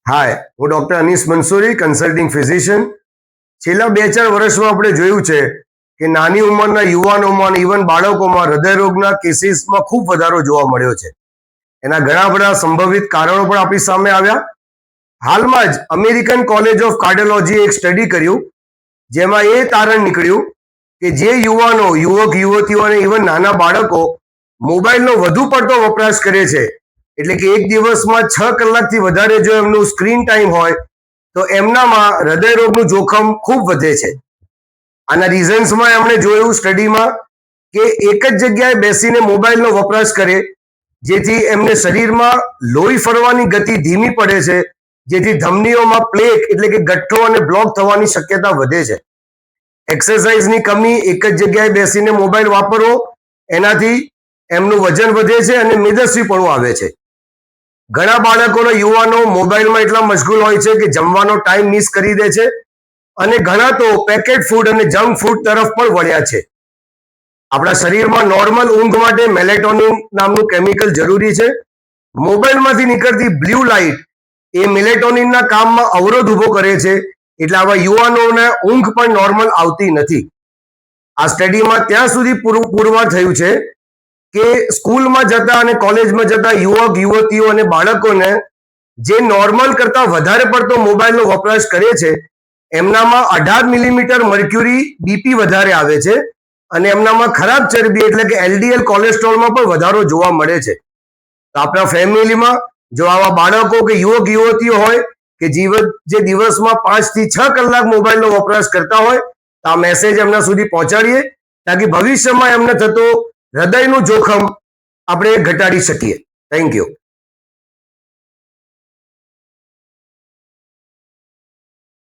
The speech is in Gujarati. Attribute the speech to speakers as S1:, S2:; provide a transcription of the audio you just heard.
S1: હાય, હું doctor Anees Mansuri, consulting physician. છેલ્લા 2-4 વર્ષમાં આપણે જોયું છે કે નાની ઉંમરના યુવાનોમાં અને ઇવન બાળકોમાં હૃદયરોગના કેસીસમાં ખૂબ વધારો જોવા મળ્યો છે. એના ઘણા બધા સંભવિત કારણો પણ આપણી સામે આવ્યા. હાલમાં જ અમેરિકન કોલેજ ઓફ કાર્ડિયોલોજીએ એક સ્ટડી કર્યું, જેમાં એ તારણ નીકળ્યું કે જે યુવાનો, યુવક યુવતીઓ અને ઇવન નાના બાળકો મોબાઈલનો વધુ પડતો વપરાશ કરે છે, એટલે કે એક દિવસમાં 6 કલાકથી વધારે જો એમનું સ્ક્રીન ટાઈમ હોય તો એમનામાં હૃદયરોગનું જોખમ ખૂબ વધે છે. આના રીઝન્સમાં એમણે જોયું સ્ટડીમાં કે એક જ જગ્યાએ બેસીને મોબાઈલનો વપરાશ કરે, જેથી એમને શરીરમાં લોહી ફરવાની ગતિ ધીમી પડે છે, જેથી ધમનીઓમાં પ્લેક એટલે કે ગઠ્ઠો અને બ્લોક થવાની શક્યતા વધે છે. એક્સરસાઇઝની કમી, એક જ જગ્યાએ બેસીને મોબાઈલ વાપરવો, એનાથી એમનું વજન વધે છે અને મેદસ્વીપણું આવે છે. ઘણા બાળકોના યુવાનો મોબાઈલમાં એટલા મશગુલ હોય છે કે જમવાનો ટાઈમ મિસ કરી દે છે, અને ઘણા તો પેકેટ ફૂડ અને જંક ફૂડ તરફ પણ વળ્યા છે. આપણા શરીરમાં નોર્મલ ઊંઘ માટે મેલેટોનિન નામનું કેમિકલ જરૂરી છે. મોબાઈલમાંથી નીકળતી બ્લુ લાઇટ એ મેલેટોનિનના કામમાં અવરોધ ઊભો કરે છે, એટલે આવા યુવાનોને ઊંઘ પણ નોર્મલ આવતી નથી. આ સ્ટડીમાં ત્યાં સુધી પુરવાર થયું છે કે સ્કૂલમાં જતા અને કોલેજમાં જતા યુવક યુવતીઓ અને બાળકોને જે નોર્મલ કરતા વધારે પડતો મોબાઈલનો વપરાશ કરે છે, એમનામાં 18 મિલીમીટર મર્ક્યુરી બીપી વધારે આવે છે, અને એમનામાં ખરાબ ચરબી એટલે કે એલડીએલ કોલેસ્ટ્રોલમાં પણ વધારો જોવા મળે છે. તો આપણા ફેમિલીમાં જો આવા બાળકો કે યુવક યુવતીઓ હોય કે જે દિવસમાં 5 થી 6 કલાક મોબાઈલનો વપરાશ કરતા હોય, તો આ મેસેજ એમના સુધી પહોંચાડીએ, તાકી ભવિષ્યમાં એમને થતો હૃદયનું જોખમ આપણે ઘટાડી શકીએ. Thank you.